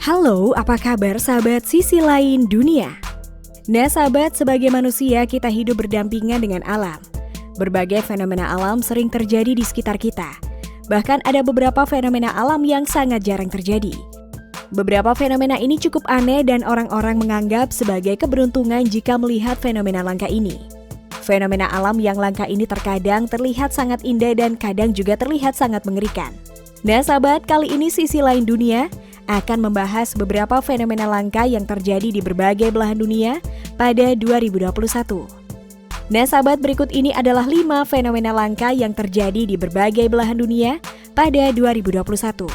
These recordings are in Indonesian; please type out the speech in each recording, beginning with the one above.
Halo, apa kabar sahabat sisi lain dunia? Nah sahabat, sebagai manusia kita hidup berdampingan dengan alam. Berbagai fenomena alam sering terjadi di sekitar kita. Bahkan ada beberapa fenomena alam yang sangat jarang terjadi. Beberapa fenomena ini cukup aneh dan orang-orang menganggap sebagai keberuntungan jika melihat fenomena langka ini. Fenomena alam yang langka ini terkadang terlihat sangat indah dan kadang juga terlihat sangat mengerikan. Nah sahabat, kali ini sisi lain dunia akan membahas beberapa fenomena langka yang terjadi di berbagai belahan dunia pada 2021. Nah sahabat, berikut ini adalah 5 fenomena langka yang terjadi di berbagai belahan dunia pada 2021.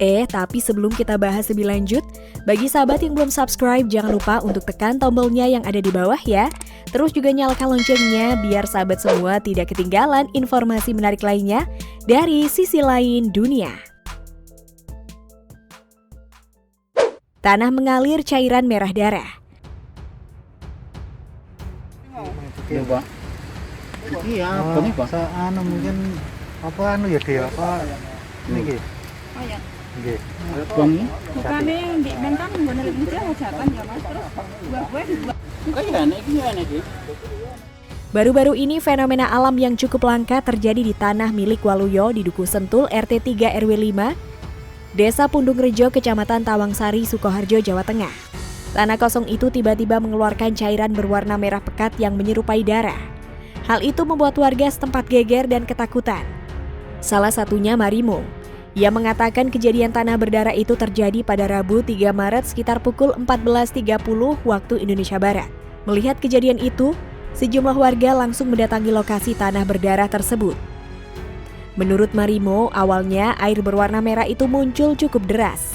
Tapi sebelum kita bahas lebih lanjut, bagi sahabat yang belum subscribe, jangan lupa untuk tekan tombolnya yang ada di bawah ya. Terus juga nyalakan loncengnya biar sahabat semua tidak ketinggalan informasi menarik lainnya dari sisi lain dunia. Tanah mengalir cairan merah darah. Iya, apa nih Pak? Mungkin ya dia apa ini Oh ya. nggih. Bukannya di Mentang bener itu hajatan ya Mas. Terus buah-buah dibuat. Baru-baru ini fenomena alam yang cukup langka terjadi di tanah milik Waluyo di Duku Sentul RT 3 RW 5, Desa Pundung Rejo, Kecamatan Tawangsari, Sukoharjo, Jawa Tengah. Tanah kosong itu tiba-tiba mengeluarkan cairan berwarna merah pekat yang menyerupai darah. Hal itu membuat warga setempat geger dan ketakutan. Salah satunya Marimo. Ia mengatakan kejadian tanah berdarah itu terjadi pada Rabu 3 Maret sekitar pukul 14.30 waktu Indonesia Barat. Melihat kejadian itu, sejumlah warga langsung mendatangi lokasi tanah berdarah tersebut. Menurut Marimo, awalnya air berwarna merah itu muncul cukup deras.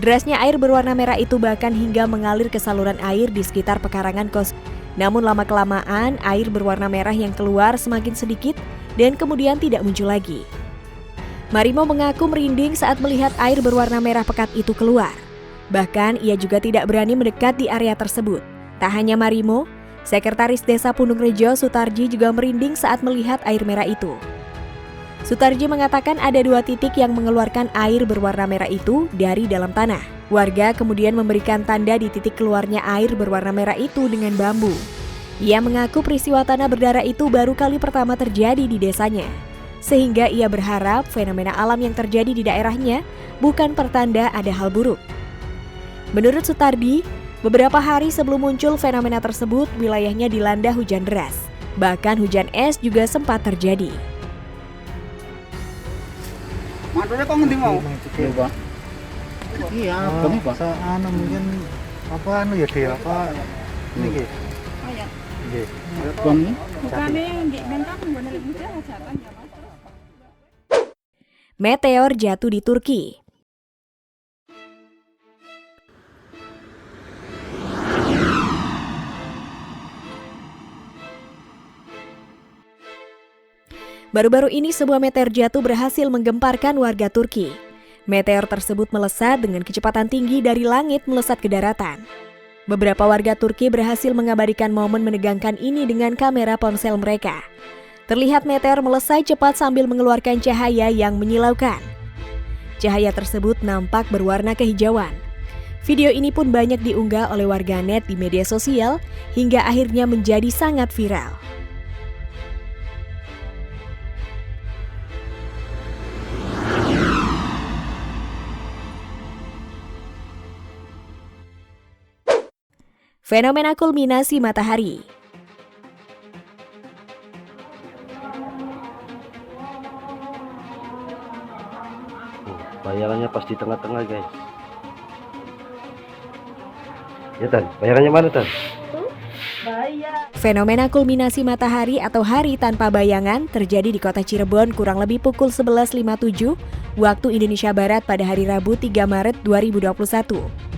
Derasnya air berwarna merah itu bahkan hingga mengalir ke saluran air di sekitar pekarangan kos. Namun lama-kelamaan air berwarna merah yang keluar semakin sedikit dan kemudian tidak muncul lagi. Marimo mengaku merinding saat melihat air berwarna merah pekat itu keluar. Bahkan ia juga tidak berani mendekat di area tersebut. Tak hanya Marimo, Sekretaris Desa Pundung Rejo Sutarji juga merinding saat melihat air merah itu. Sutarji mengatakan ada 2 titik yang mengeluarkan air berwarna merah itu dari dalam tanah. Warga kemudian memberikan tanda di titik keluarnya air berwarna merah itu dengan bambu. Ia mengaku peristiwa tanah berdarah itu baru kali pertama terjadi di desanya. Sehingga ia berharap fenomena alam yang terjadi di daerahnya bukan pertanda ada hal buruk. Menurut Sutardi, beberapa hari sebelum muncul fenomena tersebut, wilayahnya dilanda hujan deras. Bahkan hujan es juga sempat terjadi. Mantunya kok ngendi mau? Iya, apa nih Pak? Mungkin ya dia apa ini Oh ya. nggih. Bukannya di Mentang bener itu hajatan ya Mas. Meteor jatuh di Turki. Baru-baru ini sebuah meteor jatuh berhasil menggemparkan warga Turki. Meteor tersebut melesat dengan kecepatan tinggi dari langit melesat ke daratan. Beberapa warga Turki berhasil mengabadikan momen menegangkan ini dengan kamera ponsel mereka. Terlihat meteor melesat cepat sambil mengeluarkan cahaya yang menyilaukan. Cahaya tersebut nampak berwarna kehijauan. Video ini pun banyak diunggah oleh warganet di media sosial hingga akhirnya menjadi sangat viral. Fenomena kulminasi matahari. Bayangannya pas di tengah-tengah guys. Ya Tan, bayangannya mana Tan? Fenomena kulminasi matahari atau hari tanpa bayangan terjadi di kota Cirebon kurang lebih pukul 11.57 waktu Indonesia Barat pada hari Rabu 3 Maret 2021.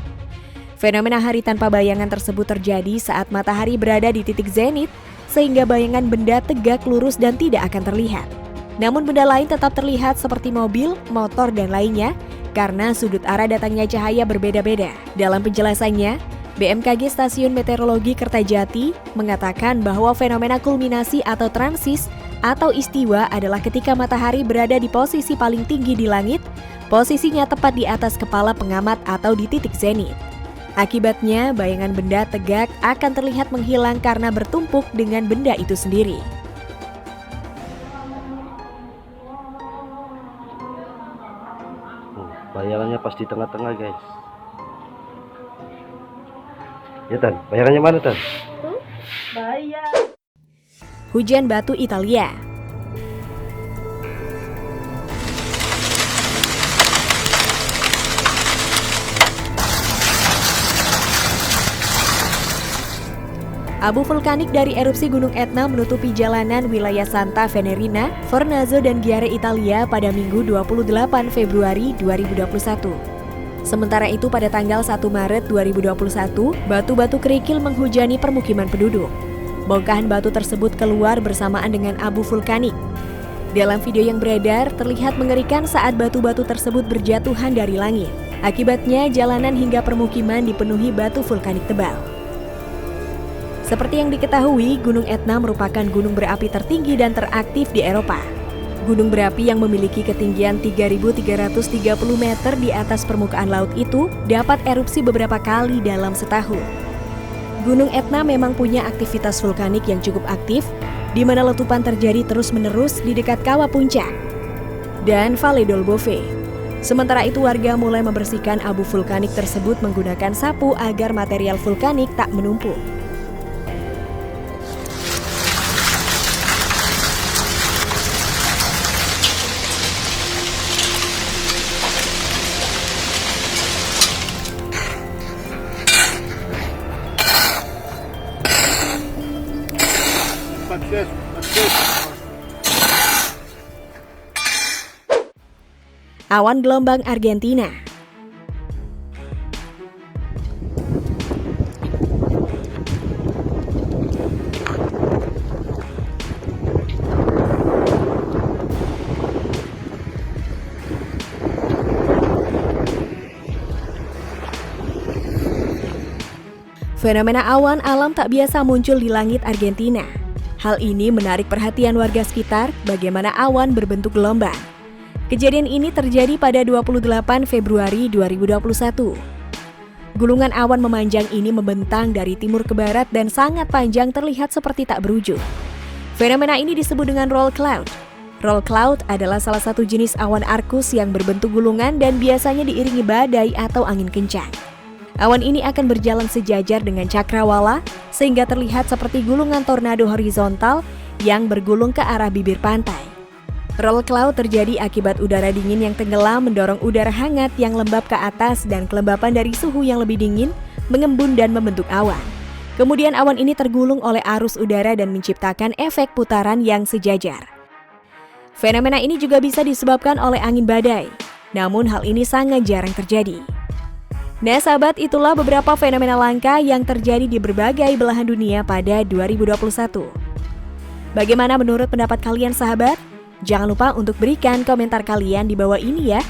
Fenomena hari tanpa bayangan tersebut terjadi saat matahari berada di titik zenit sehingga bayangan benda tegak lurus dan tidak akan terlihat. Namun benda lain tetap terlihat seperti mobil, motor, dan lainnya karena sudut arah datangnya cahaya berbeda-beda. Dalam penjelasannya, BMKG Stasiun Meteorologi Kertajati mengatakan bahwa fenomena kulminasi atau transis atau istiwa adalah ketika matahari berada di posisi paling tinggi di langit Posisinya tepat di atas kepala pengamat atau di titik zenit. Akibatnya, bayangan benda tegak akan terlihat menghilang karena bertumpuk dengan benda itu sendiri. Bayangannya pas di tengah-tengah guys. Ya Tan, bayangannya mana Tan? Hujan batu Italia. Abu vulkanik dari erupsi Gunung Etna menutupi jalanan wilayah Santa Venerina, Fornazo, dan Ghiare Italia pada Minggu 28 Februari 2021. Sementara itu pada tanggal 1 Maret 2021, batu-batu kerikil menghujani permukiman penduduk. Bongkahan batu tersebut keluar bersamaan dengan abu vulkanik. Dalam video yang beredar, terlihat mengerikan saat batu-batu tersebut berjatuhan dari langit. Akibatnya, jalanan hingga permukiman dipenuhi batu vulkanik tebal. Seperti yang diketahui, Gunung Etna merupakan gunung berapi tertinggi dan teraktif di Eropa. Gunung berapi yang memiliki ketinggian 3.330 meter di atas permukaan laut itu dapat erupsi beberapa kali dalam setahun. Gunung Etna memang punya aktivitas vulkanik yang cukup aktif, di mana letupan terjadi terus-menerus di dekat kawah puncak dan Valle del Bove. Sementara itu, warga mulai membersihkan abu vulkanik tersebut menggunakan sapu agar material vulkanik tak menumpuk. Awan gelombang Argentina. Fenomena awan alam tak biasa muncul di langit Argentina. Hal ini menarik perhatian warga sekitar bagaimana awan berbentuk gelombang. Kejadian ini terjadi pada 28 Februari 2021. Gulungan awan memanjang ini membentang dari timur ke barat dan sangat panjang, terlihat seperti tak berujung. Fenomena ini disebut dengan roll cloud. Roll cloud adalah salah satu jenis awan arkus yang berbentuk gulungan dan biasanya diiringi badai atau angin kencang. Awan ini akan berjalan sejajar dengan cakrawala sehingga terlihat seperti gulungan tornado horizontal yang bergulung ke arah bibir pantai. Roll cloud terjadi akibat udara dingin yang tenggelam mendorong udara hangat yang lembab ke atas dan kelembapan dari suhu yang lebih dingin mengembun dan membentuk awan. Kemudian awan ini tergulung oleh arus udara dan menciptakan efek putaran yang sejajar. Fenomena ini juga bisa disebabkan oleh angin badai, namun hal ini sangat jarang terjadi. Nah sahabat, itulah beberapa fenomena langka yang terjadi di berbagai belahan dunia pada 2021. Bagaimana menurut pendapat kalian sahabat? Jangan lupa untuk berikan komentar kalian di bawah ini ya.